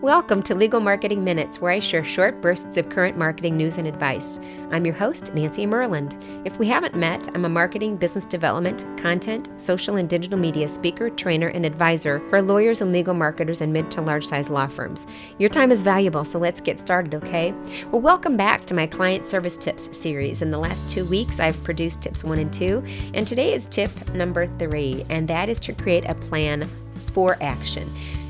Welcome to Legal Marketing Minutes, where I share short bursts of current marketing news and advice. I'm your host, Nancy Myrland. If we haven't met, I'm a marketing, business development, content, social, and digital media speaker, trainer, and advisor for lawyers and legal marketers and mid to large-size law firms. Your time is valuable, so let's get started, okay? Well, welcome back to my Client Service Tips series. In the last 2 weeks, I've produced tips 1 and 2, and today is tip number 3, and that is to create a plan for action.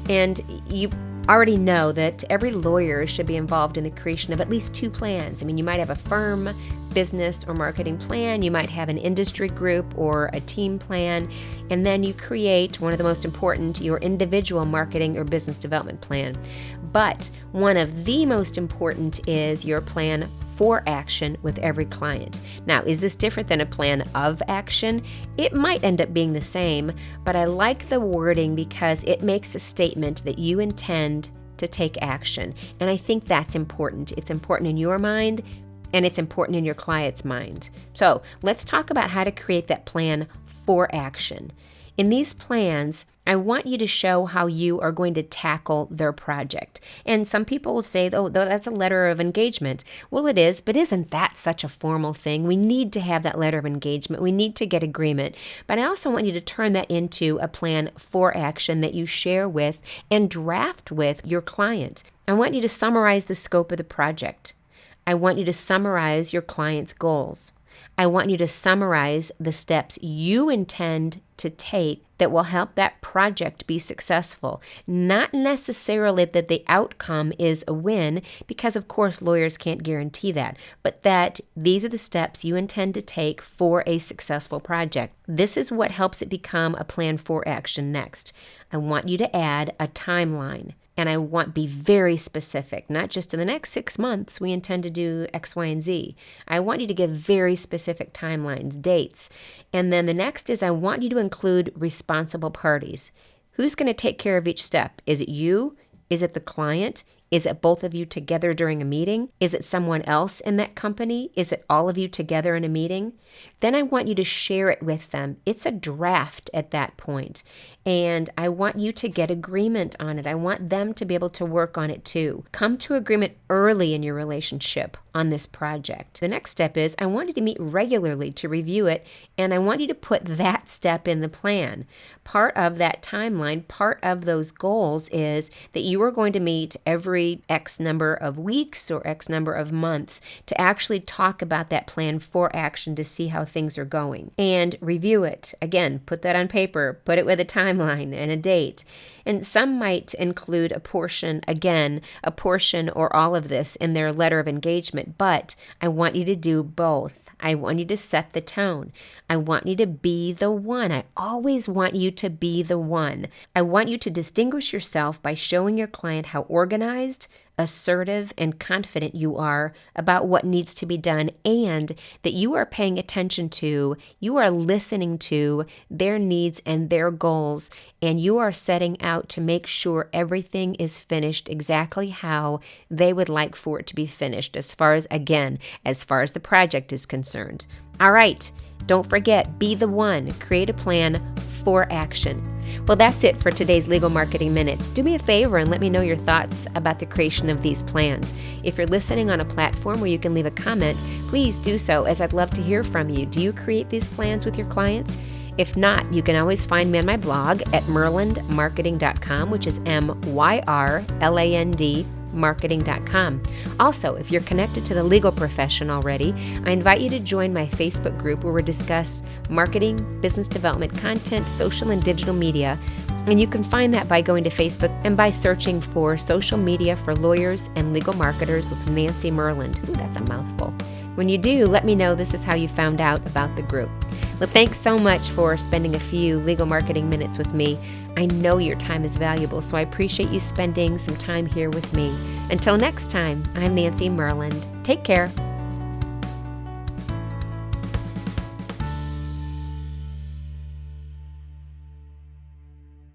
And you already know that every lawyer should be involved in the creation of at least 2 plans. I mean, you might have a firm, business, or marketing plan. You might have an industry group or a team plan. And then you create one of the most important, your individual marketing or business development plan. But one of the most important is your plan for action with every client. Now, is this different than a plan of action? It might end up being the same, but I like the wording because it makes a statement that you intend to take action. And I think that's important. It's important in your mind, and it's important in your client's mind. So let's talk about how to create that plan for action. In these plans, I want you to show how you are going to tackle their project. And some people will say, oh, that's a letter of engagement. Well, it is, but isn't that such a formal thing? We need to have that letter of engagement. We need to get agreement. But I also want you to turn that into a plan for action that you share with and draft with your client. I want you to summarize the scope of the project. I want you to summarize your client's goals. I want you to summarize the steps you intend to take that will help that project be successful. Not necessarily that the outcome is a win, because of course lawyers can't guarantee that, but that these are the steps you intend to take for a successful project. This is what helps it become a plan for action next. I want you to add a timeline. And I want to be very specific, not just in the next 6 months, we intend to do X, Y, and Z. I want you to give very specific timelines, dates. And then the next is I want you to include responsible parties. Who's going to take care of each step? Is it you? Is it the client? Is it both of you together during a meeting? Is it someone else in that company? Is it all of you together in a meeting? Then I want you to share it with them. It's a draft at that point. And I want you to get agreement on it. I want them to be able to work on it too. Come to agreement early in your relationship on this project. The next step is I want you to meet regularly to review it, and I want you to put that step in the plan. Part of that timeline, part of those goals is that you are going to meet every X number of weeks or X number of months to actually talk about that plan for action to see how things are going and review it. Again, put that on paper, put it with a timeline and a date. And some might include a portion or all of this in their letter of engagement, but I want you to do both. I want you to set the tone. I want you to be the one. I always want you to be the one. I want you to distinguish yourself by showing your client how organized, assertive, and confident you are about what needs to be done, and that you are paying attention to, you are listening to their needs and their goals, and you are setting out to make sure everything is finished exactly how they would like for it to be finished as far as the project is concerned. All right, don't forget, be the one, create a plan for action. Well, that's it for today's Legal Marketing Minutes. Do me a favor and let me know your thoughts about the creation of these plans. If you're listening on a platform where you can leave a comment, please do so, as I'd love to hear from you. Do you create these plans with your clients? If not, you can always find me on my blog at myrlandmarketing.com, which is MYRLAND marketing.com. Also, if you're connected to the legal profession already, I invite you to join my Facebook group where we discuss marketing, business development, content, social and digital media. And you can find that by going to Facebook and by searching for Social Media for Lawyers and Legal Marketers with Nancy Myrland. Ooh, that's a mouthful. When you do, let me know this is how you found out about the group. Well, thanks so much for spending a few legal marketing minutes with me. I know your time is valuable, so I appreciate you spending some time here with me. Until next time, I'm Nancy Myrland. Take care.